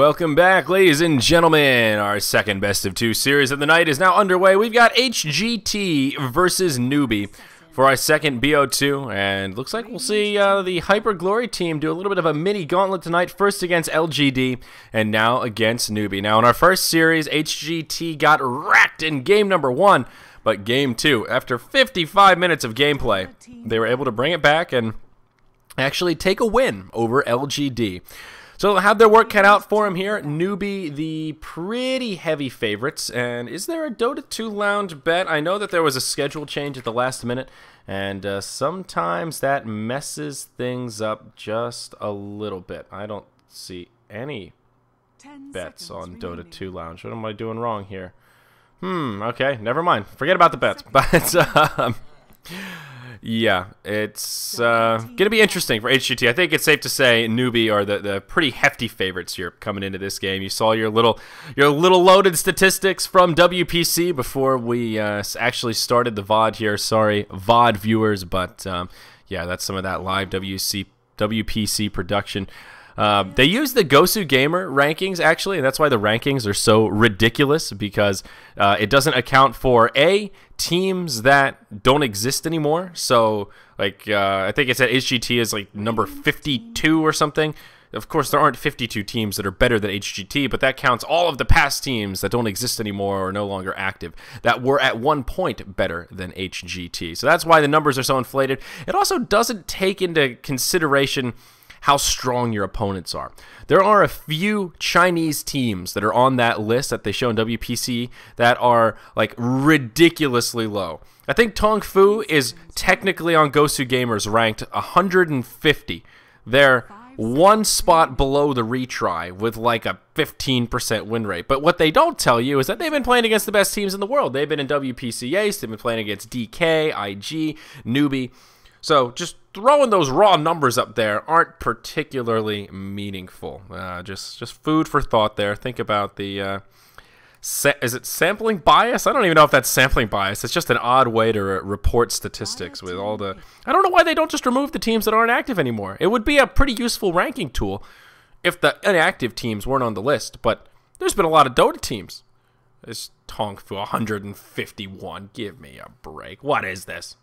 Welcome back, ladies and gentlemen. Our second best of two series of the night is now underway. We've got HGT versus Newbee for our second BO2, and looks like we'll see the Hyper Glory team do a little bit of a mini gauntlet tonight, first against LGD and now against Newbee. Now, in our first series, HGT got wrecked in game number 1, but game 2, after 55 minutes of gameplay, they were able to bring it back and actually take a win over LGD. So they'll have their work cut out for him here. Newbee, the pretty heavy favorites. And is there a Dota 2 Lounge bet? I know that there was a schedule change at the last minute, and sometimes that messes things up just a little bit. I don't see any bets on Dota 2 Lounge. What am I doing wrong here? Okay, never mind. Forget about the bets. But yeah, it's going to be interesting for HGT. I think it's safe to say Newbee are the pretty hefty favorites here coming into this game. You saw your little loaded statistics from WPC before we actually started the VOD here. Sorry, VOD viewers, but yeah, that's some of that live WPC production. They use the Gosu Gamer rankings, actually, and that's why the rankings are so ridiculous, because it doesn't account for, A, teams that don't exist anymore. So, like, I think it said HGT is, like, number 52 or something. Of course, there aren't 52 teams that are better than HGT, but that counts all of the past teams that don't exist anymore or are no longer active, that were at one point better than HGT. So that's why the numbers are so inflated. It also doesn't take into consideration how strong your opponents are. There are a few Chinese teams that are on that list that they show in WPC that are like ridiculously low. I think Tong Fu is technically on Gosu Gamers ranked 150. They're one spot below the retry with like a 15% win rate. But what they don't tell you is that they've been playing against the best teams in the world. They've been in WPC Ace, they've been playing against DK, IG, Newbee. So just throwing those raw numbers up there aren't particularly meaningful. Just food for thought there. Think about the, is it sampling bias? I don't even know if that's sampling bias. It's just an odd way to report statistics with all the... I don't know why they don't just remove the teams that aren't active anymore. It would be a pretty useful ranking tool if the inactive teams weren't on the list, but there's been a lot of Dota teams. This Tong Fu 151. Give me a break. What is this?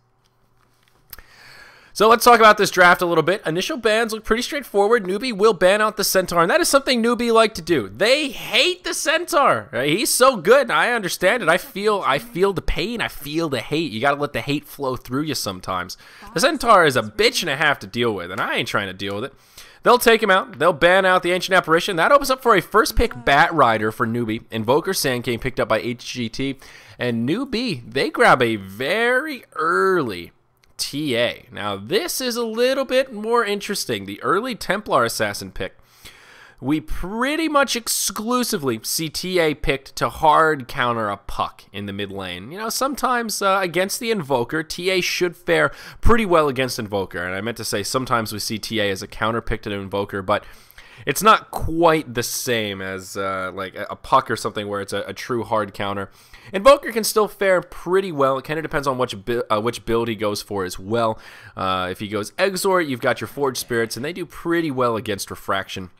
So let's talk about this draft a little bit. Initial bans look pretty straightforward. Newbee will ban out the Centaur, and that is something Newbee like to do. They hate the Centaur. He's so good. I understand it. I feel the pain. I feel the hate. You got to let the hate flow through you sometimes. The Centaur is a bitch and a half to deal with, and I ain't trying to deal with it. They'll take him out. They'll ban out the Ancient Apparition. That opens up for a first pick Bat Rider for Newbee. Invoker Sand King picked up by HGT. And Newbee, they grab a very early TA. Now, this is a little bit more interesting. The early Templar Assassin pick. We pretty much exclusively see TA picked to hard counter a puck in the mid lane. You know, sometimes against the Invoker, TA should fare pretty well against Invoker. And I meant to say sometimes we see TA as a counter pick to the Invoker, but it's not quite the same as like a puck or something where it's a true hard counter. Invoker can still fare pretty well. It kind of depends on which build he goes for as well. If he goes Exort, you've got your Forged Spirits, and they do pretty well against Refraction.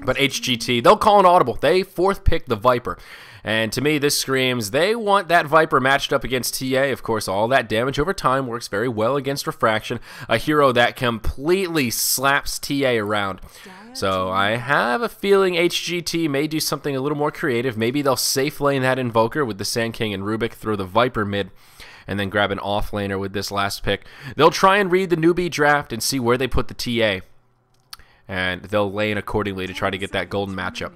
But HGT, they'll call an audible. They fourth pick the Viper. And to me, this screams they want that Viper matched up against TA. Of course, all that damage over time works very well against Refraction, a hero that completely slaps TA around. So I have a feeling HGT may do something a little more creative. Maybe they'll safe lane that Invoker with the Sand King and Rubik, throw the Viper mid, and then grab an offlaner with this last pick. They'll try and read the Newbee draft and see where they put the TA, and they'll lane accordingly to try to get that golden matchup.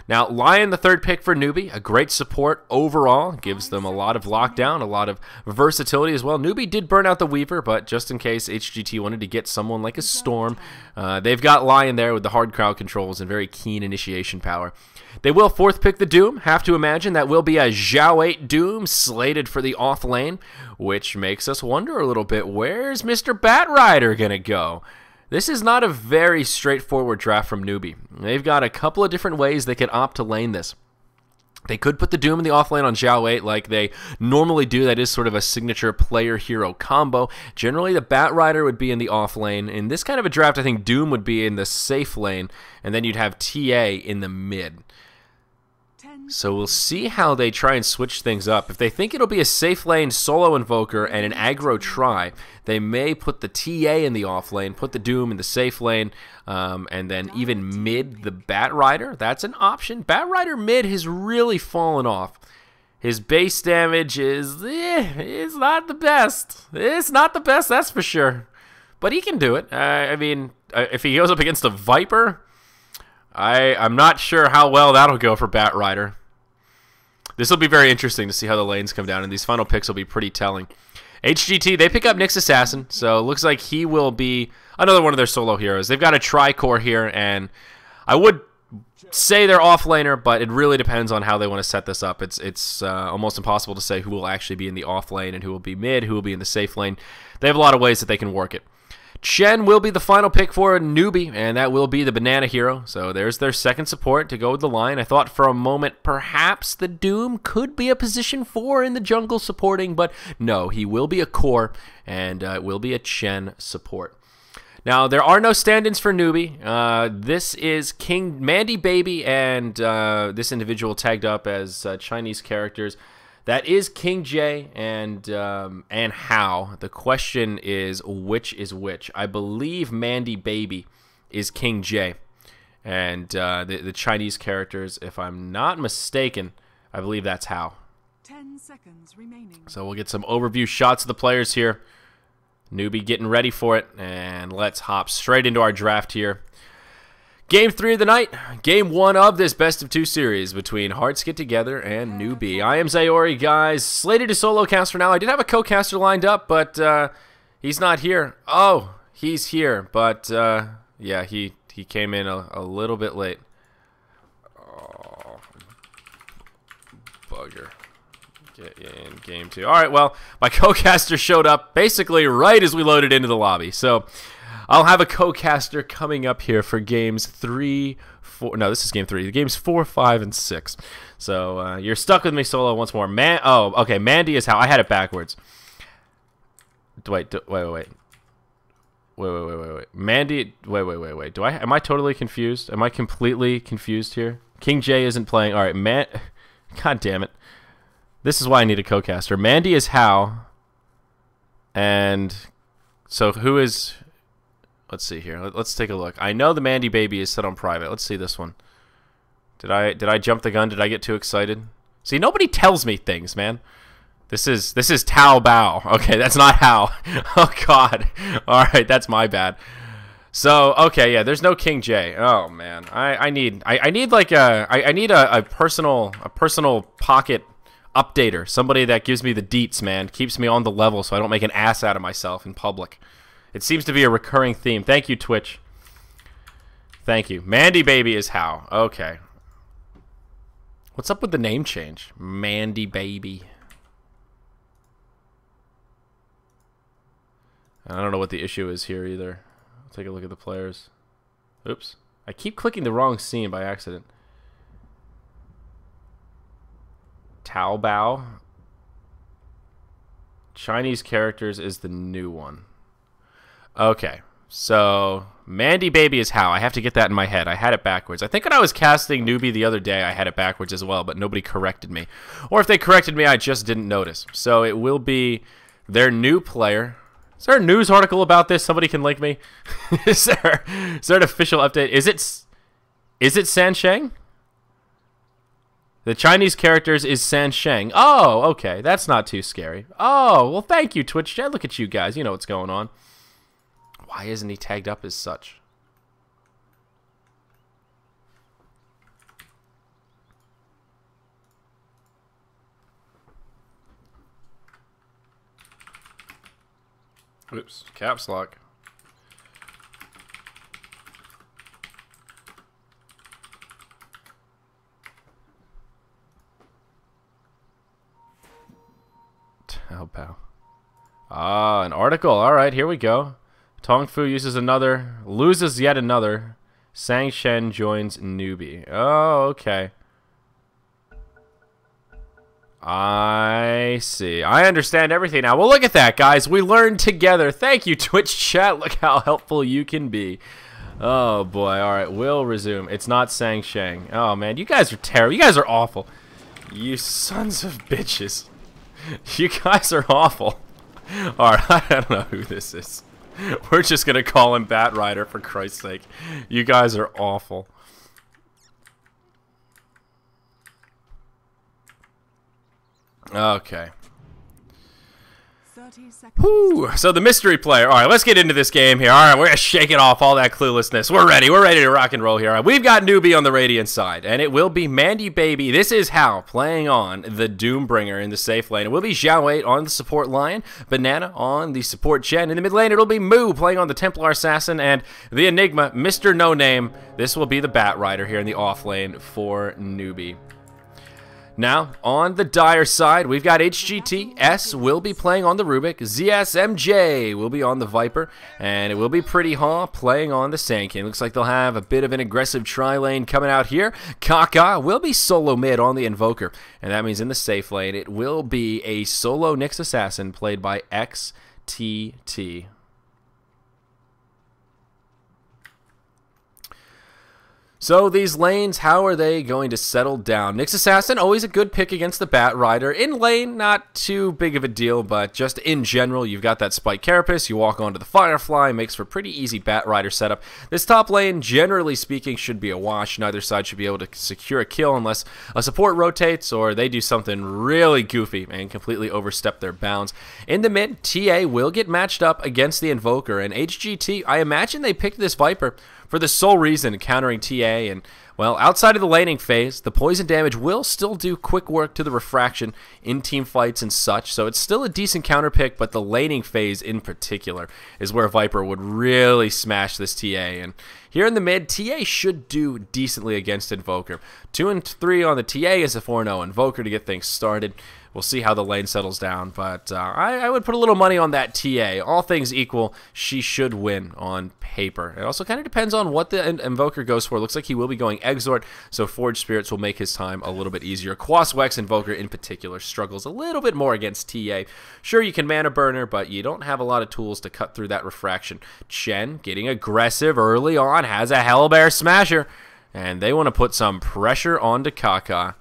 Now, Lion, the third pick for Newbee, a great support overall, gives them a lot of lockdown, a lot of versatility as well. Newbee did burn out the Weaver, but just in case HGT wanted to get someone like a Storm, they've got Lion there with the hard crowd controls and very keen initiation power. They will fourth pick the Doom. Have to imagine that will be a Zhao 8 Doom slated for the off lane, which makes us wonder a little bit, where's Mr. Bat Rider going to go? This is not a very straightforward draft from Newbee. They've got a couple of different ways they can opt to lane this. They could put the Doom in the offlane on Zhao 8 like they normally do. That is sort of a signature player-hero combo. Generally, the Bat Rider would be in the offlane. In this kind of a draft, I think Doom would be in the safe lane, and then you'd have TA in the mid. So we'll see how they try and switch things up. If they think it'll be a safe lane solo invoker and an aggro try, they may put the TA in the off lane, put the Doom in the safe lane, and then even mid the Bat Rider. That's an option. Bat Rider mid has really fallen off. His base damage is not the best. It's not the best, that's for sure. But he can do it. I mean, if he goes up against a Viper, I'm not sure how well that'll go for Bat Rider. This will be very interesting to see how the lanes come down, and these final picks will be pretty telling. HGT, they pick up Nyx Assassin, so it looks like he will be another one of their solo heroes. They've got a Tricore here, and I would say they're off-laner, but it really depends on how they want to set this up. It's almost impossible to say who will actually be in the off lane and who will be mid, who will be in the safe lane. They have a lot of ways that they can work it. Chen will be the final pick for a Newbee, and that will be the banana hero. So there's their second support to go with the line. I thought for a moment perhaps the Doom could be a position 4 in the jungle supporting, but no, he will be a core, and it will be a Chen support. Now, there are no stand-ins for Newbee. This is King Mandy Baby, and this individual tagged up as Chinese characters. That is King J and How. The question is which is which. I believe Mandy Baby is King J, and the Chinese characters, if I'm not mistaken, I believe that's How. 10 seconds remaining. So we'll get some overview shots of the players here. Newbee getting ready for it, and let's hop straight into our draft here. Game 3 of the night, Game 1 of this best of 2 series between Hearts Get Together and Newbee. I am Zayori, guys, slated to solo cast for now. I did have a co-caster lined up, but he's not here. Oh, he's here, but yeah, he came in a little bit late. Oh, bugger. Get in Game 2. All right, well, my co-caster showed up basically right as we loaded into the lobby, so I'll have a co-caster coming up here for games 3, 4. No, this is game 3. Games 4, 5, and 6. So you're stuck with me solo once more. Oh, okay. Mandy is How. I had it backwards. Wait. Mandy. Wait. Am I totally confused? Am I completely confused here? King J isn't playing. All right, God damn it. This is why I need a co-caster. Mandy is How. And so who is? Let's see here. Let's take a look. I know the Mandy Baby is set on private. Let's see this one. Did I jump the gun? Did I get too excited? See, nobody tells me things, man. This is Tao Bao. Okay, that's not How. Oh God. All right, that's my bad. So okay, yeah. There's no King J. Oh man, I need like I need a personal pocket updater. Somebody that gives me the deets, man. Keeps me on the level so I don't make an ass out of myself in public. It seems to be a recurring theme. Thank you, Twitch. Thank you. Mandy Baby is How. Okay. What's up with the name change? Mandy Baby. I don't know what the issue is here either. I'll take a look at the players. Oops. I keep clicking the wrong scene by accident. Tao Bao. Chinese characters is the new one. Okay, so Mandy Baby is How. I have to get that in my head. I had it backwards. I think when I was casting Newbee the other day, I had it backwards as well, but nobody corrected me. Or if they corrected me, I just didn't notice. So it will be their new player. Is there a news article about this? Somebody can link me. Is there an official update? Is it San Sheng? The Chinese characters is San Sheng. Oh, okay. That's not too scary. Oh, well, thank you, Twitch chat. Look at you guys. You know what's going on. Why isn't he tagged up as such? Oops, caps lock. Tao Bao. Ah, an article. All right, here we go. Tong Fu loses yet another. Sang Shen joins Newbee. Oh, okay. I see. I understand everything now. Well, look at that, guys. We learned together. Thank you, Twitch chat. Look how helpful you can be. Oh, boy. All right, we'll resume. It's not Sang Shang. Oh, man. You guys are terrible. You guys are awful. You sons of bitches. You guys are awful. All right, I don't know who this is. We're just going to call him Bat Rider, for Christ's sake. You guys are awful. Okay. 30 seconds. Whew. So the mystery player. All right, let's get into this game here. All right, we're going to shake it off, all that cluelessness. We're ready. We're ready to rock and roll here. All right, we've got Newbee on the Radiant side, and it will be Mandy Baby. This is Hao playing on the Doombringer in the safe lane. It will be Xiao 8 on the support Lion, Banana on the support Chen. In the mid lane, it'll be Moo playing on the Templar Assassin, and the Enigma, Mr. No Name. This will be the Bat Rider here in the off lane for Newbee. Now, on the Dire side, we've got HGT. S will be playing on the Rubik. ZSMJ will be on the Viper. And it will be Pretty Haw playing on the Sand King. Looks like they'll have a bit of an aggressive tri-lane coming out here. Kaka will be solo mid on the Invoker. And that means in the safe lane, it will be a solo Nyx Assassin played by XTT. So these lanes, how are they going to settle down? Nyx Assassin, always a good pick against the Bat Rider. In lane, not too big of a deal, but just in general, you've got that Spike Carapace, you walk onto the Firefly, makes for pretty easy Bat Rider setup. This top lane, generally speaking, should be a wash. Neither side should be able to secure a kill unless a support rotates or they do something really goofy and completely overstep their bounds. In the mid, TA will get matched up against the Invoker, and HGT, I imagine they picked this Viper for the sole reason countering TA, and, well, outside of the laning phase, the poison damage will still do quick work to the refraction in team fights and such, so it's still a decent counter pick, but the laning phase in particular is where Viper would really smash this TA, and here in the mid, TA should do decently against Invoker. 2 and 3 on the TA is a 4-0 Invoker to get things started. We'll see how the lane settles down, but I would put a little money on that TA. All things equal, she should win on paper. It also kind of depends on what the Invoker goes for. Looks like he will be going Exort, so Forged Spirits will make his time a little bit easier. Quaswex Invoker in particular struggles a little bit more against TA. Sure, you can mana burner, but you don't have a lot of tools to cut through that refraction. Chen, getting aggressive early on, has a Hellbear Smasher, and they want to put some pressure onto Kaka.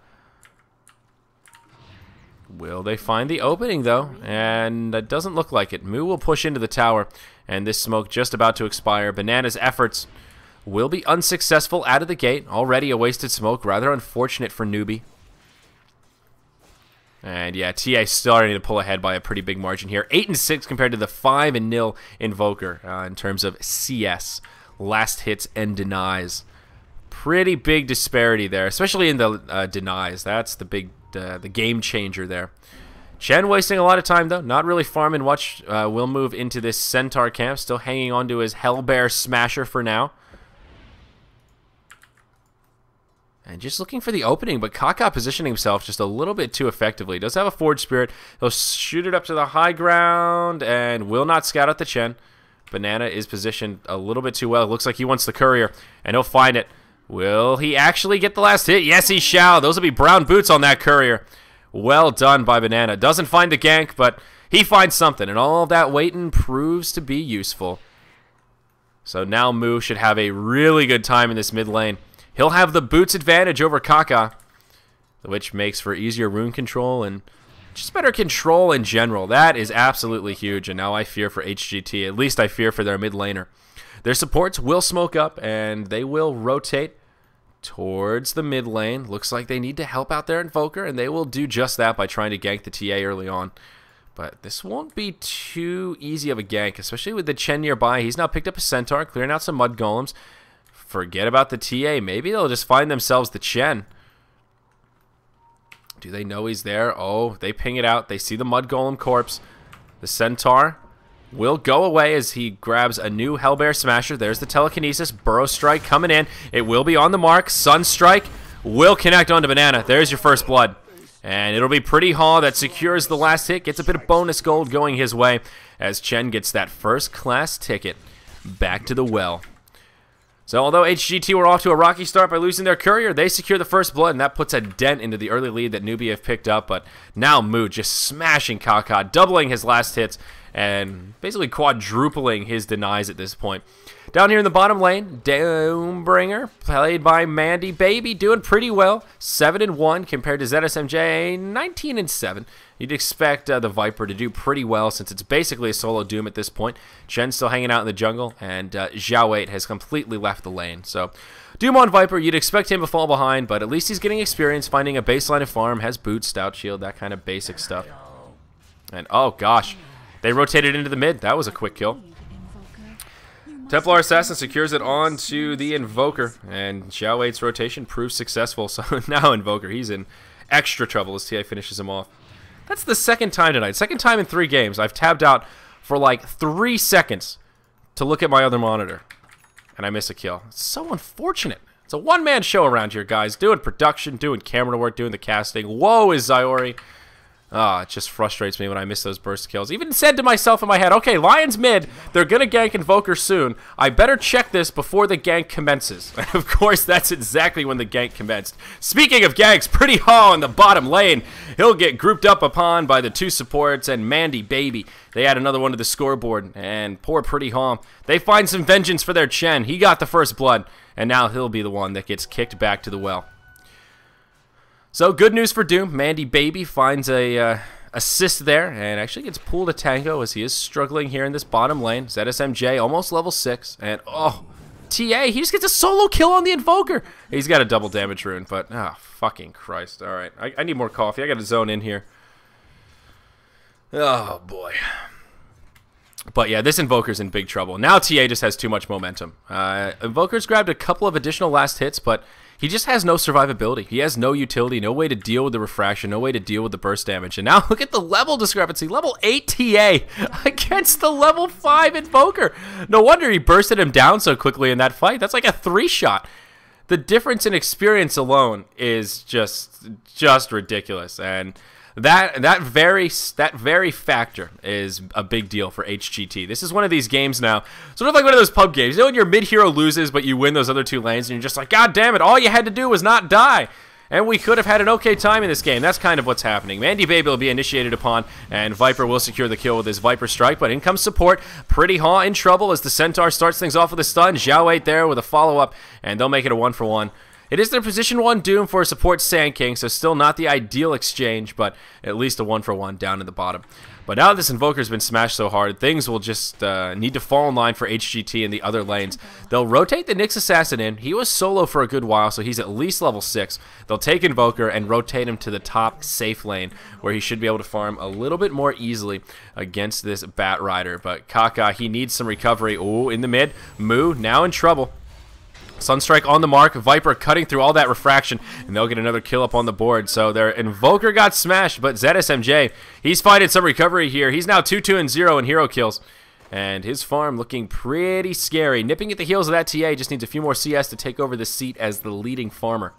Will they find the opening, though? And that doesn't look like it. Moo will push into the tower, and this smoke just about to expire. Banana's efforts will be unsuccessful out of the gate. Already a wasted smoke. Rather unfortunate for Newbee. And yeah, TA starting to pull ahead by a pretty big margin here. 8 and 6 compared to the 5 and 0 Invoker in terms of CS. Last hits and denies. Pretty big disparity there, especially in the denies. That's the big the game changer there. Chen wasting a lot of time, though. Not really farming much. Will move into this Centaur camp. Still hanging on to his Hellbear Smasher for now. And just looking for the opening, but Kaka positioning himself just a little bit too effectively. Does have a Forged Spirit. He'll shoot it up to the high ground and will not scout out the Chen. Banana is positioned a little bit too well. It looks like he wants the courier, and he'll find it. Will he actually get the last hit? Yes, he shall. Those will be brown boots on that courier. Well done by Banana. Doesn't find the gank, but he finds something, and all of that waiting proves to be useful. So now Moo should have a really good time in this mid lane. He'll have the boots advantage over Kaka, which makes for easier rune control and just better control in general. That is absolutely huge, and now I fear for HGT. At least I fear for their mid laner. Their supports will smoke up, and they will rotate towards the mid lane. Looks like they need to help out their Invoker, and they will do just that by trying to gank the TA early on. But this won't be too easy of a gank, especially with the Chen nearby. He's now picked up a Centaur, clearing out some Mud Golems. Forget about the TA. Maybe they'll just find themselves the Chen. Do they know he's there? Oh, they ping it out. They see the Mud Golem corpse. The Centaur will go away as he grabs a new Hellbear Smasher. There's the Telekinesis. Burrow Strike coming in. It will be on the mark. Sunstrike will connect onto Banana. There's your first blood. And it'll be Pretty Haw that secures the last hit. Gets a bit of bonus gold going his way as Chen gets that first class ticket back to the well. So although HGT were off to a rocky start by losing their courier, they secure the first blood, and that puts a dent into the early lead that Newbee have picked up. But now Moo just smashing Kaka, doubling his last hits, and basically quadrupling his denies at this point. Down here in the bottom lane, Doombringer, played by Mandy Baby, doing pretty well. 7-1 compared to ZSMJ, 19-7. You'd expect the Viper to do pretty well since it's basically a solo Doom at this point. Chen's still hanging out in the jungle, and Zhao 8 has completely left the lane. So Doom on Viper, you'd expect him to fall behind, but at least he's getting experience finding a baseline of farm, has boots, stout shield, that kind of basic stuff. And oh gosh, they rotated into the mid. That was a quick kill. Templar Assassin secures it onto the Invoker, and Zhao 8's rotation proves successful. So now Invoker, he's in extra trouble as TI finishes him off. That's the second time tonight. Second time in 3 games. I've tabbed out for like 3 seconds to look at my other monitor, and I miss a kill. It's so unfortunate. It's a one-man show around here, guys. Doing production, doing camera work, doing the casting. Woe is Zyori. It just frustrates me when I miss those burst kills. Even said to myself in my head, okay, Lions mid, they're going to gank Invoker soon. I better check this before the gank commences. And of course, that's exactly when the gank commenced. Speaking of ganks, Pretty Haw in the bottom lane. He'll get grouped up upon by the 2 supports and Mandy Baby. They add another one to the scoreboard, and poor Pretty Haw. They find some vengeance for their Chen. He got the first blood, and now he'll be the one that gets kicked back to the well. So good news for Doom. Mandy Baby finds a assist there and actually gets pulled a tango as he is struggling here in this bottom lane. ZSMJ almost level 6, and oh, TA, he just gets a solo kill on the Invoker. He's got a double damage rune, but oh, fucking Christ. All right, I need more coffee. I got to zone in here. Oh boy. But yeah, this Invoker's in big trouble. Now TA just has too much momentum. Invoker's grabbed a couple of additional last hits, but he just has no survivability. He has no utility, no way to deal with the refraction, no way to deal with the burst damage. And now look at the level discrepancy. Level 8 TA against the level 5 Invoker. No wonder he bursted him down so quickly in that fight. That's like a 3-shot. The difference in experience alone is just ridiculous. And that very factor is a big deal for HGT. This is one of these games now, sort of like one of those pub games. You know when your mid-hero loses, but you win those other 2 lanes, and you're just like, God damn it, all you had to do was not die. And we could have had an okay time in this game. That's kind of what's happening. Mandy Baby will be initiated upon, and Viper will secure the kill with his Viper Strike, but in comes support. Pretty Haw in trouble as the Centaur starts things off with a stun. Zhao 8 there with a follow-up, and they'll make it a 1-for-1. It is their position 1 Doom for a support Sand King, so still not the ideal exchange, but at least a 1-for-1 down in the bottom. But now that this Invoker's been smashed so hard, things will just need to fall in line for HGT in the other lanes. They'll rotate the Nyx Assassin in. He was solo for a good while, so he's at least level 6. They'll take Invoker and rotate him to the top safe lane, where he should be able to farm a little bit more easily against this Bat Rider. But Kaka, he needs some recovery. Ooh, in the mid. Moo, now in trouble. Sunstrike on the mark, Viper cutting through all that refraction, and they'll get another kill up on the board. So their Invoker got smashed, but ZSMJ, he's finding some recovery here. He's now 2-2-0 in hero kills, and his farm looking pretty scary. Nipping at the heels of that TA, just needs a few more CS to take over the seat as the leading farmer.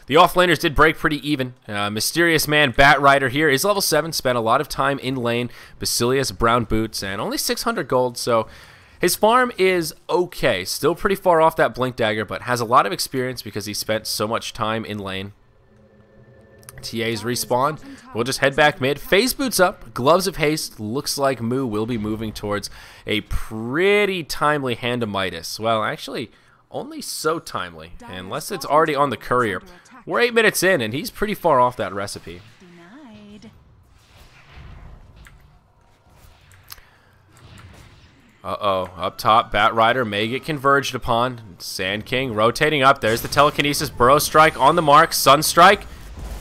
The offlaners did break pretty even. Mysterious Man Bat Rider here is level 7, spent a lot of time in lane, Basilius, brown boots, and only 600 gold, so his farm is okay. Still pretty far off that Blink Dagger, but has a lot of experience because he spent so much time in lane. TA's respawn. We'll just head back mid. Phase boots up. Gloves of Haste. Looks like Moo will be moving towards a pretty timely Hand of Midas. Well, actually, only so timely, unless it's already on the courier. We're 8 minutes in, and he's pretty far off that recipe. Uh-oh, up top, Bat Rider may get converged upon. Sand King rotating up. There's the Telekinesis, Burrow Strike on the mark. Sunstrike,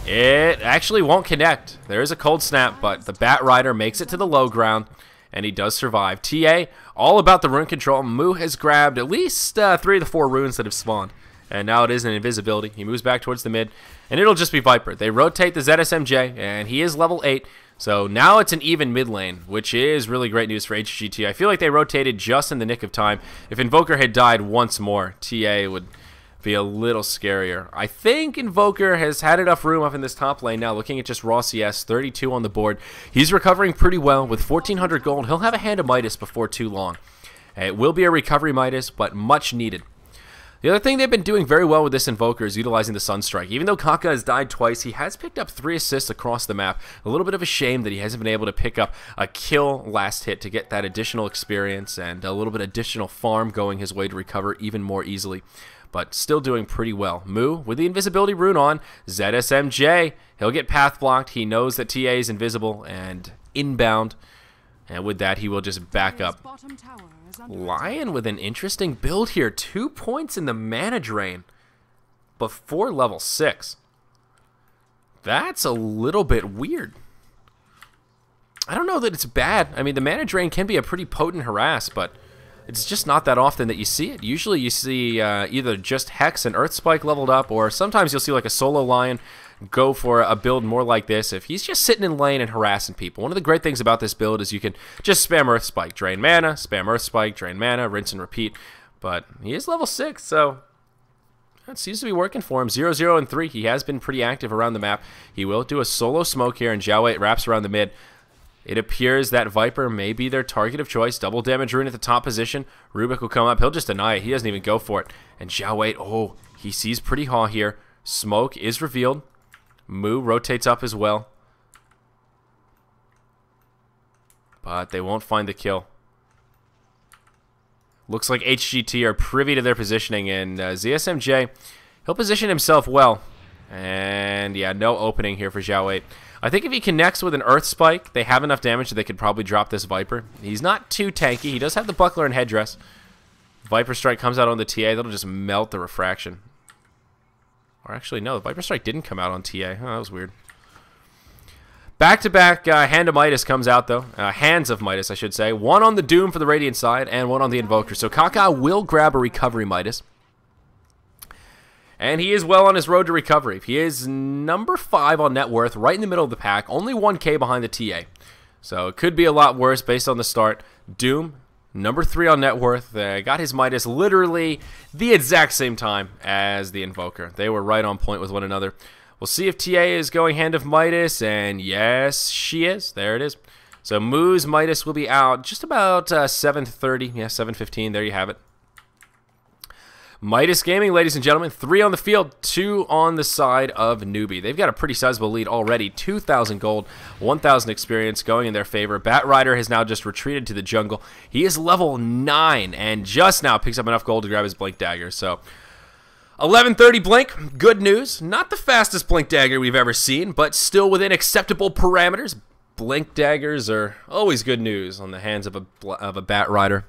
it actually won't connect. There is a Cold Snap, but the Bat Rider makes it to the low ground, and he does survive. TA, all about the rune control. Moo has grabbed at least 3 of the 4 runes that have spawned, and now it is an invisibility. He moves back towards the mid, and it'll just be Viper. They rotate the ZSMJ, and he is level 8. So now it's an even mid lane, which is really great news for HGT. I feel like they rotated just in the nick of time. If Invoker had died once more, TA would be a little scarier. I think Invoker has had enough room up in this top lane now. Looking at just raw CS, 32 on the board. He's recovering pretty well with 1,400 gold. He'll have a Hand of Midas before too long. It will be a recovery Midas, but much needed. The other thing they've been doing very well with this Invoker is utilizing the Sunstrike. Even though Kaka has died twice, he has picked up 3 assists across the map. A little bit of a shame that he hasn't been able to pick up a kill last hit to get that additional experience and a little bit additional farm going his way to recover even more easily. But still doing pretty well. Moo, with the invisibility rune on, ZSMJ, he'll get path blocked. He knows that TA is invisible and inbound. And with that, he will just back up. Lion with an interesting build here. 2 points in the mana drain before level 6. That's a little bit weird. I don't know that it's bad. I mean, the mana drain can be a pretty potent harass, but it's just not that often that you see it. Usually you see either just Hex and Earth Spike leveled up, or sometimes you'll see like a solo Lion go for a build more like this if he's just sitting in lane and harassing people. One of the great things about this build is you can just spam Earth Spike, drain mana, spam Earth Spike, drain mana, rinse and repeat. But he is level 6, so that seems to be working for him. 0, 0, and 3. He has been pretty active around the map. He will do a solo smoke here, and Jiao Wei wraps around the mid. It appears that Viper may be their target of choice. Double damage rune at the top position. Rubik will come up. He'll just deny it. He doesn't even go for it. And Jiao Wei, oh, he sees pretty Haw here. Smoke is revealed. Moo rotates up as well. But they won't find the kill. Looks like HGT are privy to their positioning, and ZSMJ, he'll position himself well. And yeah, no opening here for Jiao Wei. I think if he connects with an Earth Spike, they have enough damage that they could probably drop this Viper. He's not too tanky. He does have the buckler and headdress. Viper Strike comes out on the TA. That'll just melt the refraction. Or actually, no, the Viper Strike didn't come out on TA. Oh, that was weird. Back-to-back Hand of Midas comes out, though. Hands of Midas, I should say. One on the Doom for the Radiant side, and one on the Invoker. So Kaka will grab a recovery Midas. And he is well on his road to recovery. He is number 5 on net worth, right in the middle of the pack. Only 1K behind the TA. So it could be a lot worse based on the start. Doom, number 3 on net worth. Got his Midas literally the exact same time as the Invoker. They were right on point with one another. We'll see if TA is going Hand of Midas, and yes, she is. There it is. So Moo's Midas will be out just about 7:30. Yeah, 7:15. There you have it. Midas Gaming, ladies and gentlemen, 3 on the field, 2 on the side of Newbee. They've got a pretty sizable lead already. 2,000 gold, 1,000 experience going in their favor. Bat Rider has now just retreated to the jungle. He is level 9 and just now picks up enough gold to grab his Blink Dagger. So 11:30 Blink, good news. Not the fastest Blink Dagger we've ever seen, but still within acceptable parameters. Blink Daggers are always good news on the hands of a Bat Rider.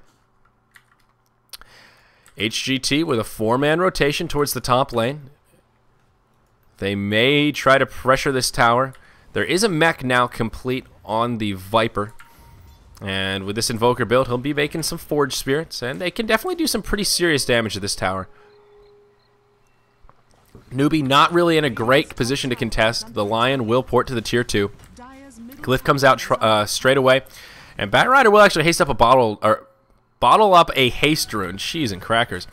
HGT with a 4-man rotation towards the top lane. They may try to pressure this tower. There is a mech now complete on the Viper. And with this Invoker build, he'll be making some Forge Spirits. And they can definitely do some pretty serious damage to this tower. Newbee not really in a great position to contest. The Lion will port to the tier 2. Glyph comes out straight away. And Bat Rider will actually haste up a bottle up a haste rune. Cheese and crackers.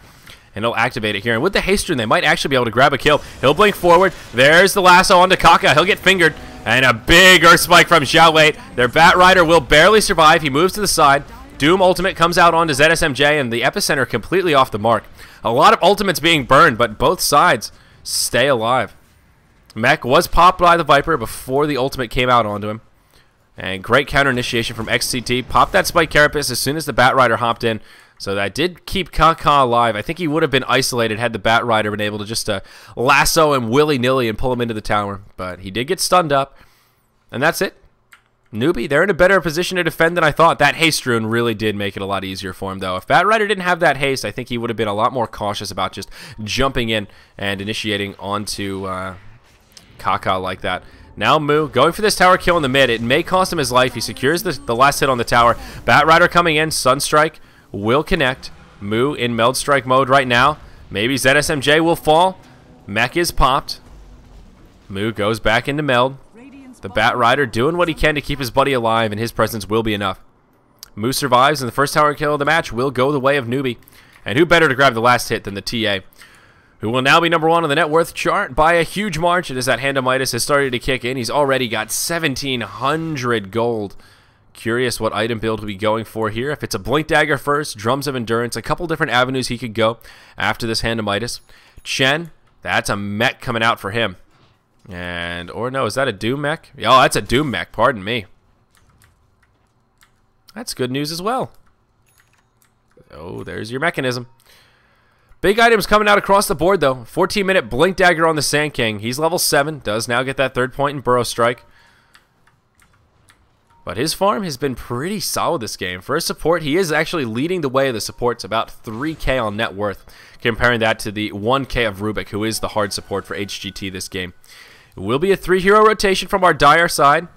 And he'll activate it here. And with the haste rune, they might actually be able to grab a kill. He'll blink forward. There's the lasso onto Kaka. He'll get fingered. And a big Earth Spike from Jiao Wei. Their Bat Rider will barely survive. He moves to the side. Doom ultimate comes out onto ZSMJ, and the epicenter completely off the mark. A lot of ultimates being burned, but both sides stay alive. Mech was popped by the Viper before the ultimate came out onto him. And great counter initiation from XCT. Popped that Spike Carapace as soon as the Bat Rider hopped in. So that did keep Kaka alive. I think he would have been isolated had the Bat Rider been able to just lasso him willy-nilly and pull him into the tower. But he did get stunned up. And that's it. Newbee, they're in a better position to defend than I thought. That haste rune really did make it a lot easier for him, though. If Bat Rider didn't have that haste, I think he would have been a lot more cautious about just jumping in and initiating onto Kaka like that. Now Moo going for this tower kill in the mid. It may cost him his life. He secures the last hit on the tower. Bat Rider coming in. Sunstrike will connect. Moo in Meld Strike mode right now. Maybe ZSMJ will fall. Mech is popped. Moo goes back into Meld. The Bat Rider doing what he can to keep his buddy alive, and his presence will be enough. Moo survives, and the first tower kill of the match will go the way of Newbee. And who better to grab the last hit than the TA, who will now be number 1 on the net worth chart by a huge margin as that Hand of Midas has started to kick in. He's already got 1,700 gold Curious what item build we'll be going for here. If it's a Blink Dagger first, Drums of Endurance, a couple different avenues he could go after this Hand of Midas. Chen, that's a mech coming out for him. And, or no, is that a Doom mech? Oh, that's a Doom mech, pardon me. That's good news as well. Oh, there's your mechanism. Big items coming out across the board, though. 14-minute Blink Dagger on the Sand King. He's level 7, does now get that 3rd point in Burrow Strike. But his farm has been pretty solid this game. For his support, he is actually leading the way of the supports, about 3K on net worth, comparing that to the 1K of Rubik, who is the hard support for HGT this game. It will be a 3-hero rotation from our dire side,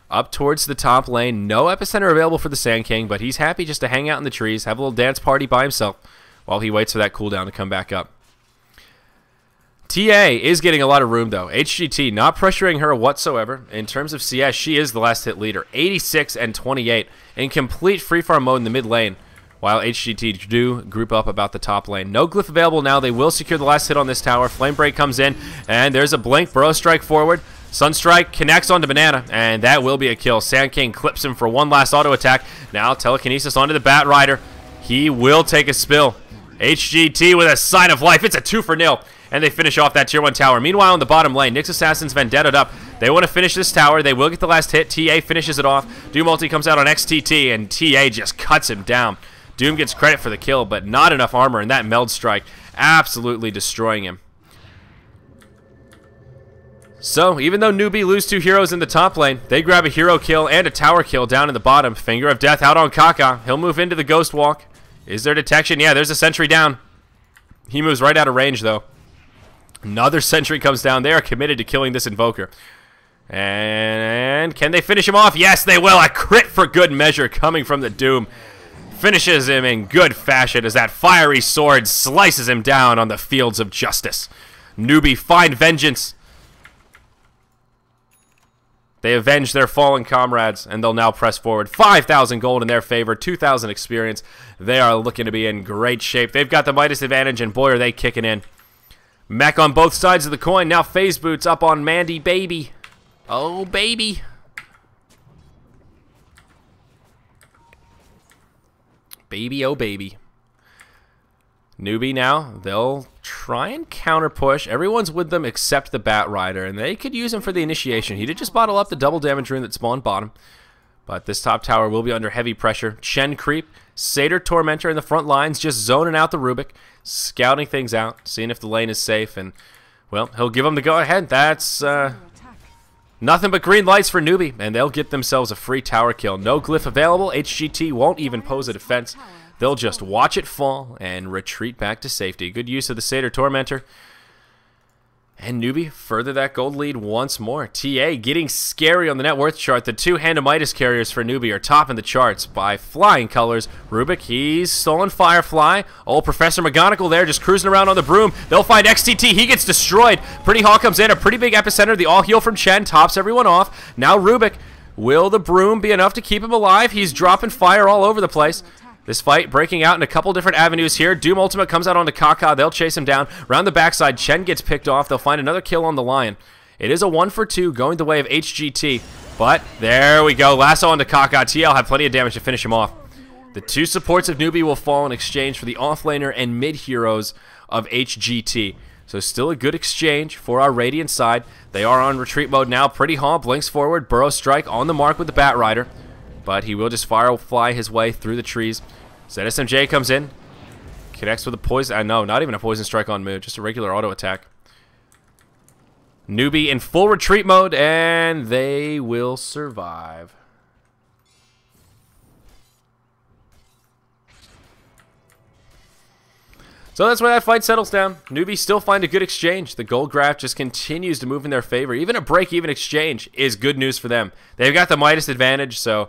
up towards the top lane. No epicenter available for the Sand King, but he's happy just to hang out in the trees, have a little dance party by himself, while he waits for that cooldown to come back up. TA is getting a lot of room, though. HGT not pressuring her whatsoever. In terms of CS, she is the last hit leader. 86 and 28 in complete free farm mode in the mid lane, while HGT do group up about the top lane. No glyph available now. They will secure the last hit on this tower. Flame Break comes in, and there's a blink. Burrow Strike forward. Sunstrike connects onto Banana, and that will be a kill. Sand King clips him for one last auto attack. Now Telekinesis onto the Bat Rider. He will take a spill. HGT with a sign of life. It's a 2-for-0. And they finish off that tier 1 tower. Meanwhile, in the bottom lane, Nyx Assassin's Vendetta up. They want to finish this tower. They will get the last hit. TA finishes it off. Doom ulti comes out on XTT, and TA just cuts him down. Doom gets credit for the kill, but not enough armor, and that Meld Strike absolutely destroying him. So, even though Newbee lose 2 heroes in the top lane, they grab a hero kill and a tower kill down in the bottom. Finger of Death out on Kaka. He'll move into the Ghost Walk. Is there detection? Yeah, there's a sentry down. He moves right out of range, though. Another sentry comes down. They are committed to killing this Invoker. And can they finish him off? Yes, they will. A crit for good measure coming from the Doom. Finishes him in good fashion as that fiery sword slices him down on the fields of justice. Newbee find vengeance. They avenge their fallen comrades, and they'll now press forward. 5,000 gold in their favor, 2,000 experience. They are looking to be in great shape. They've got the Midas advantage, and boy, are they kicking in. Mech on both sides of the coin. Now Phase Boots up on Mandy Baby. Oh, baby. Baby, oh, baby. Newbee now, they'll try and counter push. Everyone's with them except the Bat Rider, and they could use him for the initiation. He did just bottle up the double damage rune that spawned bottom, but this top tower will be under heavy pressure. Chen creep, Satyr Tormentor in the front lines, just zoning out the Rubik, scouting things out, seeing if the lane is safe, and, well, he'll give them the go-ahead. That's, nothing but green lights for Newbee, and they'll get themselves a free tower kill. No glyph available. HGT won't even pose a defense. They'll just watch it fall and retreat back to safety. Good use of the Satyr Tormentor. And Newbee further that gold lead once more. TA getting scary on the net worth chart. The 2 Hand of Midas carriers for Newbee are topping the charts by flying colors. Rubik, he's stolen Firefly. Old Professor McGonagall there just cruising around on the broom. They'll find XTT. He gets destroyed. Pretty Hawk comes in. A pretty big epicenter. The all heal from Chen tops everyone off. Now Rubik. Will the broom be enough to keep him alive? He's dropping fire all over the place. This fight breaking out in a couple different avenues here. Doom Ultimate comes out onto Kaka. They'll chase him down. Round the backside, Chen gets picked off. They'll find another kill on the Lion. It is a 1-for-2 going the way of HGT. But there we go. Lasso onto Kaka. TL have plenty of damage to finish him off. The 2 supports of Newbee will fall in exchange for the offlaner and mid heroes of HGT. So still a good exchange for our Radiant side. They are on retreat mode now. Pretty Haw blinks forward. Burrow Strike on the mark with the Bat Rider. But he will just firefly his way through the trees. ZSMJ comes in, connects with a poison. No, not even a poison strike on Moon, just a regular auto attack. Newbee in full retreat mode, and they will survive. So that's where that fight settles down. Newbee still find a good exchange. The gold graph just continues to move in their favor. Even a break-even exchange is good news for them. They've got the Midas advantage, so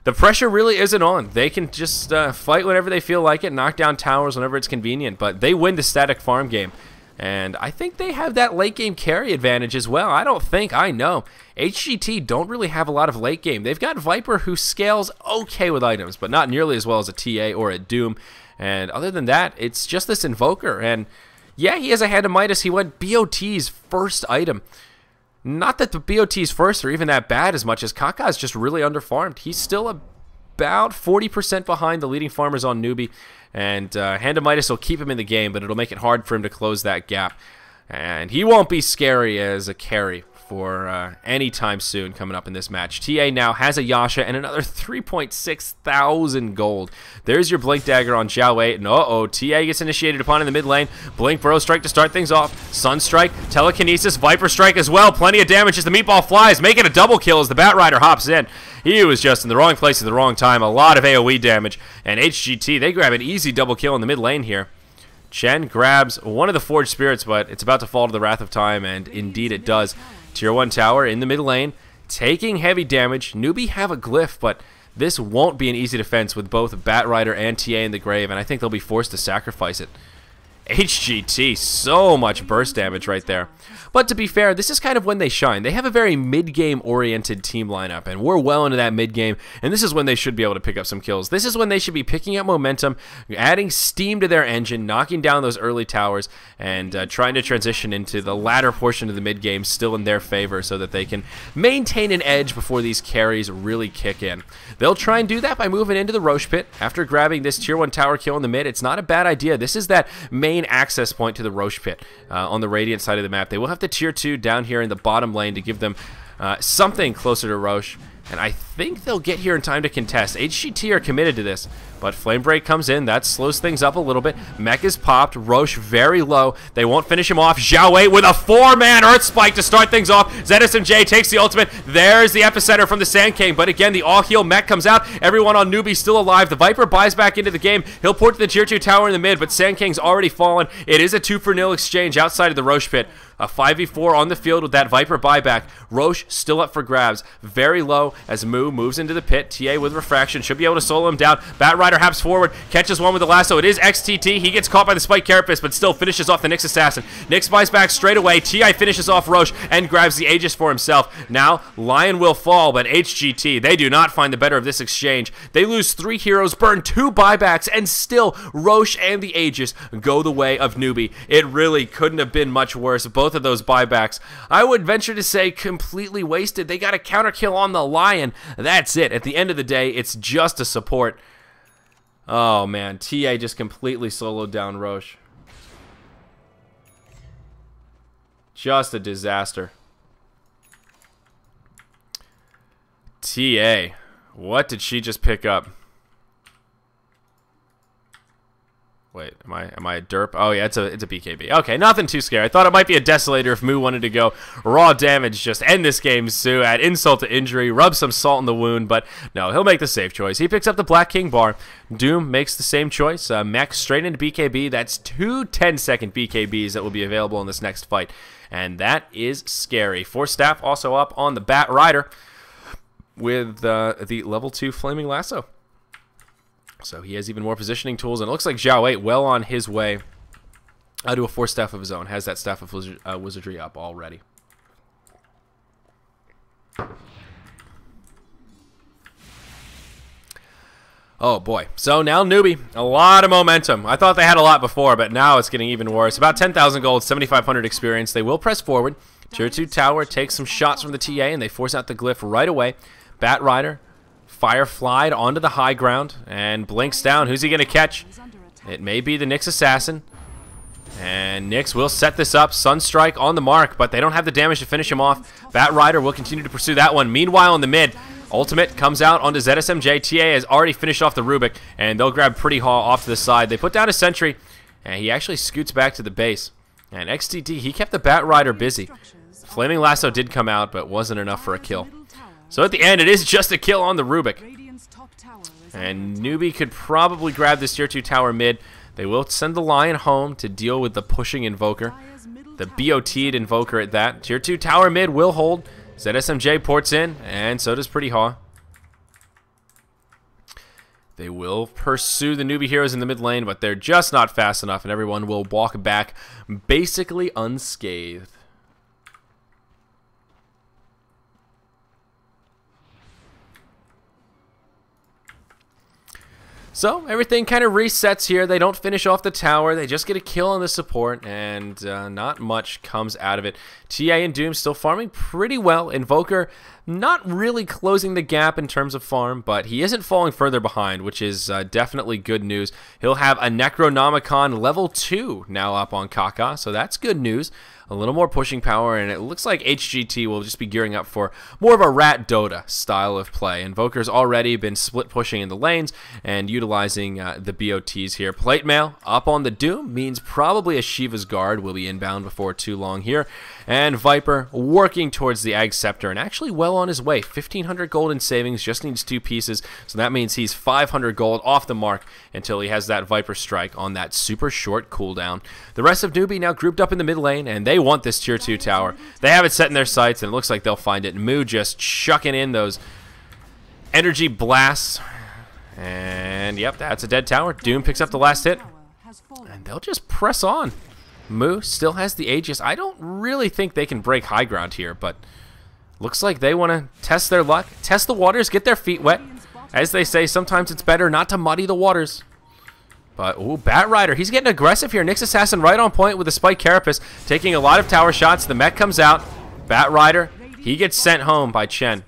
the pressure really isn't on. They can just fight whenever they feel like it, knock down towers whenever it's convenient, but they win the static farm game. And I think they have that late game carry advantage as well. I know. HGT don't really have a lot of late game. They've got Viper who scales okay with items, but not nearly as well as a TA or a Doom. And other than that, it's just this Invoker. And yeah, he has a Hand of Midas. He went BOT's first item. Not that the BOT's first are even that bad as much as Kaka is just really underfarmed. He's still about 40% behind the leading farmers on Newbee, and Hand of Midas will keep him in the game, but it'll make it hard for him to close that gap. And he won't be scary as a carry for any time soon coming up in this match. TA now has a Yasha and another 3.6 thousand gold. There's your Blink Dagger on Xiao Wei, and TA gets initiated upon in the mid lane. Blink Burrow Strike to start things off. Sunstrike, Telekinesis, Viper Strike as well. Plenty of damage as the Meatball flies, making a double kill as the Bat Rider hops in. He was just in the wrong place at the wrong time. A lot of AoE damage, and HGT, they grab an easy double kill in the mid lane here. Chen grabs one of the Forged Spirits, but it's about to fall to the Wrath of Time, and indeed it does. Tier 1 tower in the mid lane, taking heavy damage. Newbee have a glyph, but this won't be an easy defense with both Bat Rider and TA in the grave, and I think they'll be forced to sacrifice it. HGT, so much burst damage right there. But to be fair, this is kind of when they shine. They have a very mid-game oriented team lineup, and we're well into that mid-game, and this is when they should be able to pick up some kills. This is when they should be picking up momentum, adding steam to their engine, knocking down those early towers, and trying to transition into the latter portion of the mid-game still in their favor so that they can maintain an edge before these carries really kick in. They'll try and do that by moving into the Roche Pit. After grabbing this Tier 1 tower kill in the mid, it's not a bad idea. This is that main access point to the Roche Pit on the Radiant side of the map. They will have to Tier 2 down here in the bottom lane to give them something closer to Roche, and I think they'll get here in time to contest. HGT are committed to this, but Flame Break comes in. That slows things up a little bit. Mech is popped. Roche very low. They won't finish him off. Xiao Wei with a 4-man Earth Spike to start things off. ZSMJ takes the ultimate. There's the epicenter from the Sand King, but again, the all-heal Mech comes out. Everyone on Newbee still alive. The Viper buys back into the game. He'll port to the Tier 2 tower in the mid, but Sand King's already fallen. It is a 2-for-0 exchange outside of the Roche Pit. A 5v4 on the field with that Viper buyback. Roche still up for grabs. Very low as Moo moves into the pit. TA with Refraction. Should be able to solo him down. Bat Rider hops forward. Catches one with the lasso. It is XTT. He gets caught by the Spike Carapace, but still finishes off the Nyx Assassin. Nyx buys back straight away. TI finishes off Roche and grabs the Aegis for himself. Now, Lion will fall, but HGT, they do not find the better of this exchange. They lose 3 heroes, burn 2 buybacks, and still Roche and the Aegis go the way of Newbee. It really couldn't have been much worse. Both of those buybacks, I would venture to say, completely wasted. They got a counter kill on the Lion. That's it. At the end of the day, it's just a support. Oh man, TA just completely soloed down Roche. Just a disaster. TA, what did she just pick up? Wait, am I a derp? Oh yeah, it's a BKB. Okay, nothing too scary. I thought it might be a Desolator if Moo wanted to go raw damage, just end this game, Sue, add insult to injury, rub some salt in the wound, but no, he'll make the safe choice. He picks up the Black King bar. Doom makes the same choice. Mech straight into BKB. That's 2 10-second BKBs that will be available in this next fight, and that is scary. Force Staff also up on the Bat Rider with the level 2 Flaming Lasso. So he has even more positioning tools, and it looks like Xiao Wei well on his way to a Force Staff of his own. Has that Staff of Wizardry up already. Oh boy. So now Newbee, a lot of momentum. I thought they had a lot before, but now it's getting even worse. About 10,000 gold, 7,500 experience. They will press forward. Tier 2 tower takes some shots from the TA, and they force out the glyph right away. Bat Rider Fireflied onto the high ground and blinks down. Who's he going to catch? It may be the Nyx Assassin. And Nyx will set this up. Sunstrike on the mark, but they don't have the damage to finish him off. Bat Rider will continue to pursue that one. Meanwhile, in the mid, Ultimate comes out onto ZSMJ. TA has already finished off the Rubik, and they'll grab Pretty Haw off to the side. They put down a sentry, and he actually scoots back to the base. And XTT, he kept the Bat Rider busy. Flaming Lasso did come out, but wasn't enough for a kill. So at the end, it is just a kill on the Rubik. And Newbee could probably grab this Tier 2 tower mid. They will send the Lion home to deal with the pushing Invoker. The BOT'd Invoker at that. Tier 2 tower mid will hold. ZSMJ ports in, and so does Pretty Haw. They will pursue the Newbee heroes in the mid lane, but they're just not fast enough, and everyone will walk back basically unscathed. So everything kind of resets here. They don't finish off the tower. They just get a kill on the support, and not much comes out of it. TA and Doom still farming pretty well. Invoker not really closing the gap in terms of farm, but he isn't falling further behind, which is definitely good news. He'll have a Necronomicon level 2 now up on Kaka, so that's good news. A little more pushing power, and it looks like HGT will just be gearing up for more of a Rat Dota style of play. Invoker's already been split pushing in the lanes and utilizing the BOTs here. Plate Mail up on the Doom means probably a Shiva's Guard will be inbound before too long here. And Viper working towards the Ag Scepter and actually well on his way. 1,500 gold in savings, just needs 2 pieces, so that means he's 500 gold off the mark until he has that Viper Strike on that super short cooldown. The rest of Newbee now grouped up in the mid lane, and they want this tier 2 tower. They have it set in their sights, and it looks like they'll find it. Moo just chucking in those energy blasts. And yep, that's a dead tower. Doom picks up the last hit, and they'll just press on. Moo still has the Aegis. I don't really think they can break high ground here, but looks like they want to test their luck, test the waters, get their feet wet. As they say, sometimes it's better not to muddy the waters. But, ooh, Bat Rider, he's getting aggressive here. Nyx Assassin right on point with the Spike Carapace, taking a lot of tower shots. The mech comes out. Bat Rider, he gets sent home by Chen.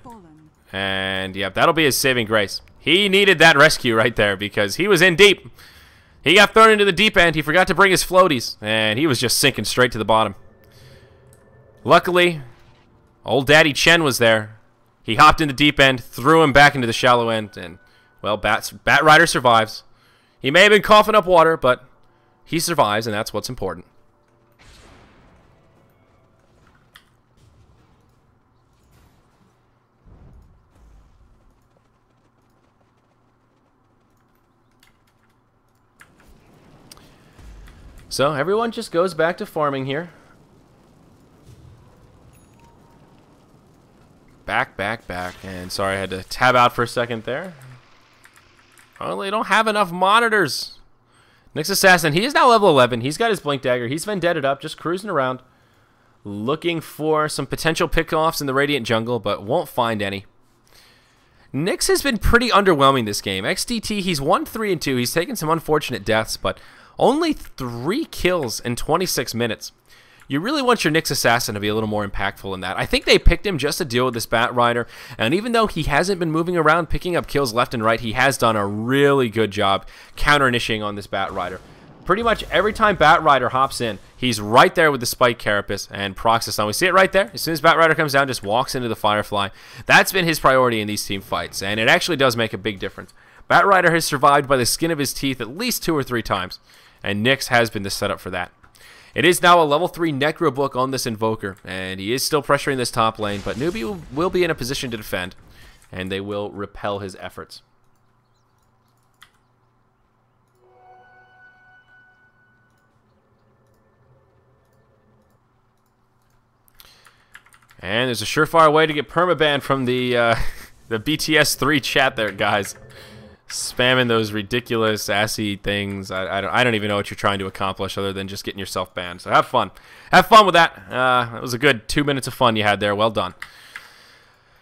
And, yep, that'll be his saving grace. He needed that rescue right there because he was in deep. He got thrown into the deep end. He forgot to bring his floaties, and he was just sinking straight to the bottom. Luckily, old Daddy Chen was there. He hopped in the deep end, threw him back into the shallow end, and, well, Bat Rider survives. He may have been coughing up water, but he survives, and that's what's important. So everyone just goes back to farming here. Back. And sorry, I had to tab out for a second there. Oh, they don't have enough monitors. Nyx Assassin, he is now level 11. He's got his Blink Dagger. He's vendetted up, just cruising around, looking for some potential pickoffs in the Radiant Jungle, but won't find any. Nyx has been pretty underwhelming this game. XDT, he's 1-3-2. He's taken some unfortunate deaths, but only 3 kills in 26 minutes. You really want your Nyx Assassin to be a little more impactful in that. I think they picked him just to deal with this Bat Rider, and even though he hasn't been moving around picking up kills left and right, he has done a really good job counter-initiating on this Bat Rider. Pretty much every time Bat Rider hops in, he's right there with the Spike Carapace and procs the stun. We see it right there. As soon as Bat Rider comes down, just walks into the Firefly. That's been his priority in these team fights, and it actually does make a big difference. Bat Rider has survived by the skin of his teeth at least 2 or 3 times, and Nyx has been the setup for that. It is now a level 3 Necro book on this Invoker, and he is still pressuring this top lane, but Newbee will be in a position to defend, and they will repel his efforts. And there's a surefire way to get permaban from the BTS 3 chat there, guys. Spamming those ridiculous assy things. I don't even know what you're trying to accomplish other than just getting yourself banned. So have fun. Have fun with that. That was a good 2 minutes of fun you had there. Well done.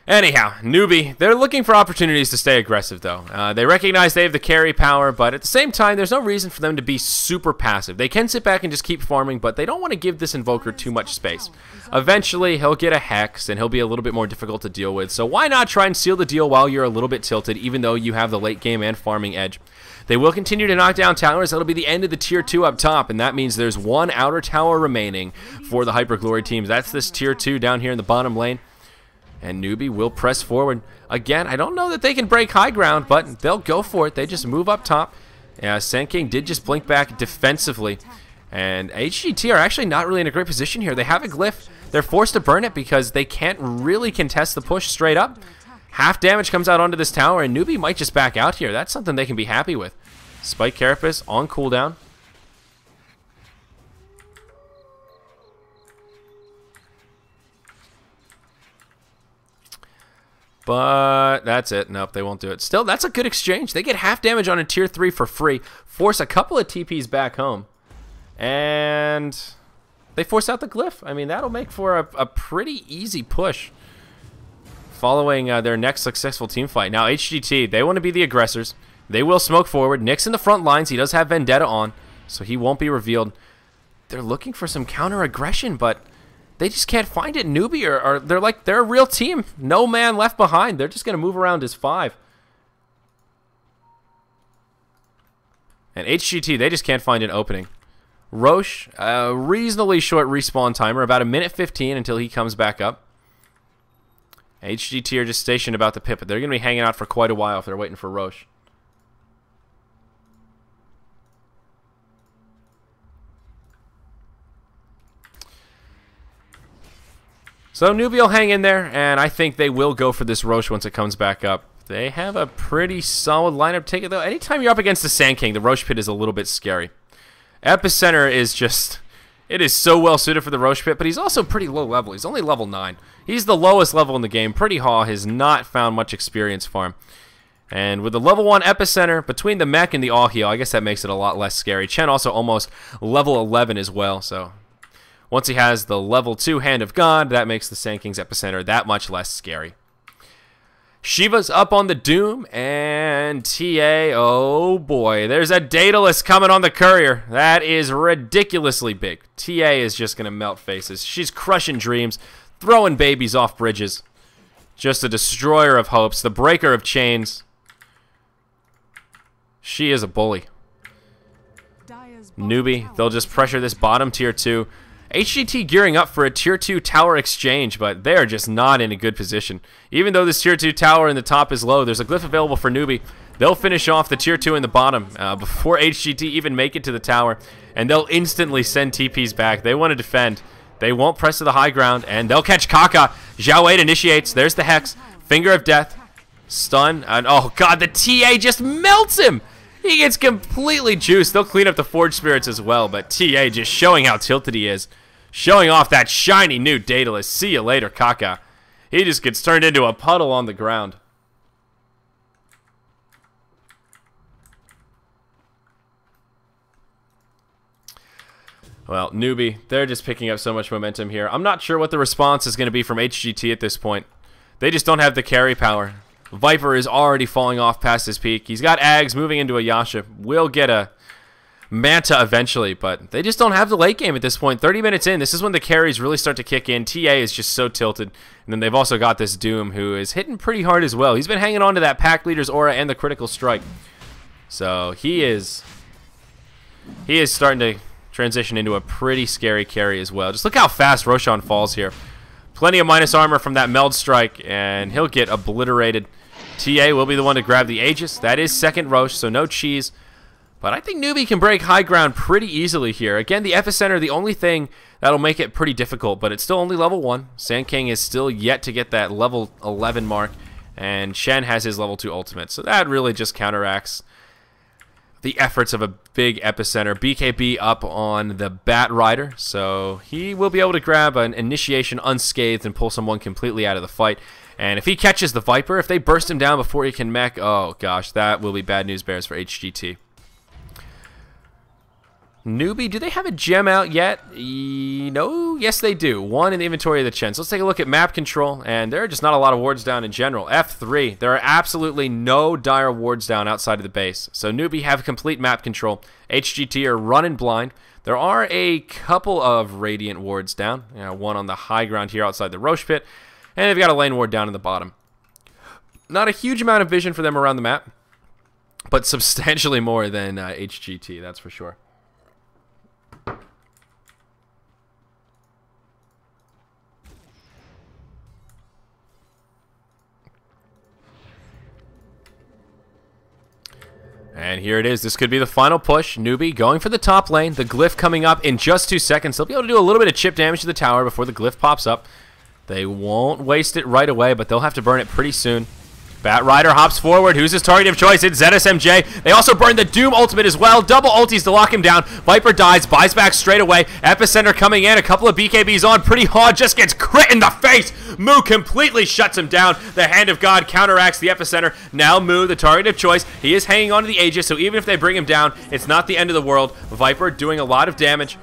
Anyhow, Newbee, they're looking for opportunities to stay aggressive, though. They recognize they have the carry power, but at the same time, there's no reason for them to be super passive. They can sit back and just keep farming, but they don't want to give this Invoker too much space. Eventually, he'll get a Hex, and he'll be a little bit more difficult to deal with, so why not try and seal the deal while you're a little bit tilted, even though you have the late game and farming edge. They will continue to knock down towers. That'll be the end of the Tier 2 up top, and that means there's 1 outer tower remaining for the Hyperglory teams. That's this Tier 2 down here in the bottom lane. And Newbee will press forward. Again, I don't know that they can break high ground, but they'll go for it. They just move up top. Sand King did just blink back defensively. And HGT are actually not really in a great position here. They have a glyph. They're forced to burn it because they can't really contest the push straight up. Half damage comes out onto this tower, and Newbee might just back out here. That's something they can be happy with. Spike Carapace on cooldown. But that's it. Nope, they won't do it. Still, that's a good exchange. They get half damage on a Tier 3 for free. Force a couple of TPs back home. And they force out the glyph. I mean, that'll make for a pretty easy push following their next successful team fight. Now, HGT, they want to be the aggressors. They will smoke forward. Nick's in the front lines. He does have Vendetta on, so he won't be revealed. They're looking for some counter aggression, but they just can't find it. Newbee or they're a real team. No man left behind. They're just gonna move around as 5. And HGT, they just can't find an opening. Roche, a reasonably short respawn timer, about 1:15 until he comes back up. HGT are just stationed about the pit, but they're going to be hanging out for quite a while if they're waiting for Roche. So Newbee will hang in there, and I think they will go for this Roche once it comes back up. They have a pretty solid lineup. Take it though. Anytime you're up against the Sand King, the Roche Pit is a little bit scary. Epicenter is just, it is so well suited for the Roche Pit, but he's also pretty low level. He's only level 9. He's the lowest level in the game. Pretty Haw has not found much experience for him. And with the level 1 Epicenter, between the mech and the all heal, I guess that makes it a lot less scary. Chen also almost level 11 as well, so once he has the level 2 Hand of God, that makes the Sand King's Epicenter that much less scary. Shiva's up on the Doom, and TA, oh boy, there's a Daedalus coming on the Courier. That is ridiculously big. TA is just going to melt faces. She's crushing dreams, throwing babies off bridges. Just a destroyer of hopes, the breaker of chains. She is a bully. Newbee, they'll just pressure this bottom tier 2. HGT gearing up for a tier 2 tower exchange, but they are just not in a good position. Even though this tier 2 tower in the top is low, there's a glyph available for Newbee. They'll finish off the tier 2 in the bottom before HGT even make it to the tower, and they'll instantly send TPs back. They want to defend. They won't press to the high ground, and they'll catch Kaka. Zhao 8 initiates. There's the Hex. Finger of Death. Stun. And oh god, the TA just melts him! He gets completely juiced. They'll clean up the Forge Spirits as well, but TA just showing how tilted he is. Showing off that shiny new Daedalus. See you later, Kaka. He just gets turned into a puddle on the ground. Well, Newbee, they're just picking up so much momentum here. I'm not sure what the response is going to be from HGT at this point. They just don't have the carry power. Viper is already falling off past his peak. He's got Ags moving into a Yasha. Will get a Manta eventually, but they just don't have the late game at this point. 30 minutes in, this is when the carries really start to kick in. TA is just so tilted. And then they've also got this Doom, who is hitting pretty hard as well. He's been hanging on to that Pack Leader's aura and the critical strike. So he is starting to transition into a pretty scary carry as well. Just look how fast Roshan falls here. Plenty of minus armor from that Meld Strike, and he'll get obliterated. TA will be the one to grab the Aegis. That is second Roche, so no cheese. But I think Newbee can break high ground pretty easily here. Again, the Epicenter, the only thing that'll make it pretty difficult, but it's still only level 1. Sand King is still yet to get that level 11 mark, and Shen has his level 2 ultimate. So that really just counteracts the efforts of a big Epicenter. BKB up on the Bat Rider, so he will be able to grab an initiation unscathed and pull someone completely out of the fight. And if he catches the Viper, if they burst him down before he can mech, oh gosh, that will be bad news bears for HGT. Newbee, do they have a gem out yet? No? Yes, they do. One in the inventory of the Chen. So let's take a look at map control, and there are just not a lot of wards down in general. F3, there are absolutely no dire wards down outside of the base. So Newbee have complete map control. HGT are running blind. There are a couple of Radiant wards down. One on the high ground here outside the Roche Pit, and they've got a lane ward down in the bottom. Not a huge amount of vision for them around the map, but substantially more than HGT, that's for sure. And here it is. This could be the final push. Newbee going for the top lane. The glyph coming up in just 2 seconds. They'll be able to do a little bit of chip damage to the tower before the glyph pops up. They won't waste it right away, but they'll have to burn it pretty soon. Bat Rider hops forward. Who's his target of choice? It's ZSMJ. They also burn the Doom ultimate as well. Double ultis to lock him down. Viper dies, buys back straight away. Epicenter coming in. A couple of BKBs on. Pretty hard. Just gets crit in the face. Moo completely shuts him down. The Hand of God counteracts the Epicenter. Now Moo, the target of choice. He is hanging on to the Aegis, so even if they bring him down, it's not the end of the world. Viper doing a lot of damage.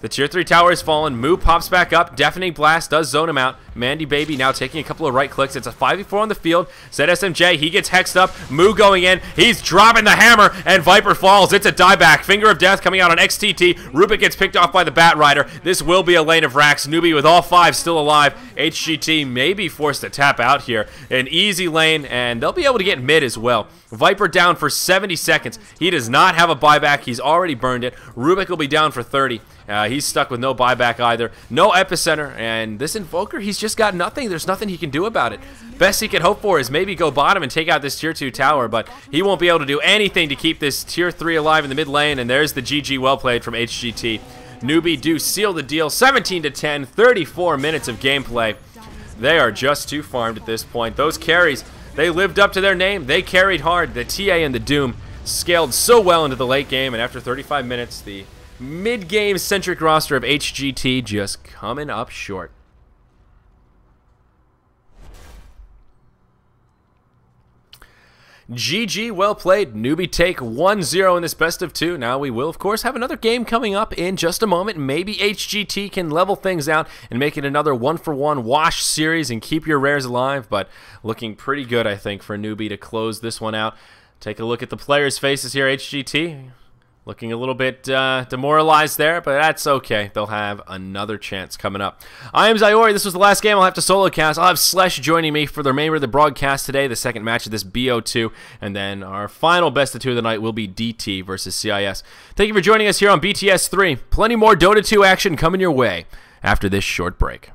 The tier 3 tower has fallen. Moo pops back up. Deafening Blast does zone him out. Mandy Baby now taking a couple of right clicks. It's a 5v4 on the field. ZSMJ, he gets hexed up. Moo going in. He's dropping the hammer, and Viper falls. It's a dieback. Finger of Death coming out on XTT. Rubik gets picked off by the Bat Rider. This will be a lane of racks. Newbee with all 5 still alive. HGT may be forced to tap out here. An easy lane, and they'll be able to get mid as well. Viper down for 70 seconds. He does not have a buyback. He's already burned it. Rubik will be down for 30. He's stuck with no buyback either. No epicenter, and this Invoker, he's just got nothing. There's nothing he can do about it. Best he can hope for is maybe go bottom and take out this tier 2 tower, but he won't be able to do anything to keep this tier 3 alive in the mid lane, and there's the GG well played from HGT. Newbee do seal the deal, 17-10, 34 minutes of gameplay. They are just too farmed at this point. Those carries, they lived up to their name. They carried hard. The TA and the Doom scaled so well into the late game, and after 35 minutes, the mid-game centric roster of HGT just coming up short. GG, well played. Newbee take 1-0 in this best of 2. Now we will, of course, have another game coming up in just a moment. Maybe HGT can level things out and make it another 1-for-1 wash series and keep your rares alive, but looking pretty good, I think, for Newbee to close this one out. Take a look at the players' faces here, HGT. Looking a little bit demoralized there, but that's okay. They'll have another chance coming up. I am Zyori. This was the last game I'll have to solo cast. I'll have Slesh joining me for the remainder of the broadcast today, the second match of this BO2, and then our final best of 2 of the night will be DT versus CIS. Thank you for joining us here on BTS 3. Plenty more Dota 2 action coming your way after this short break.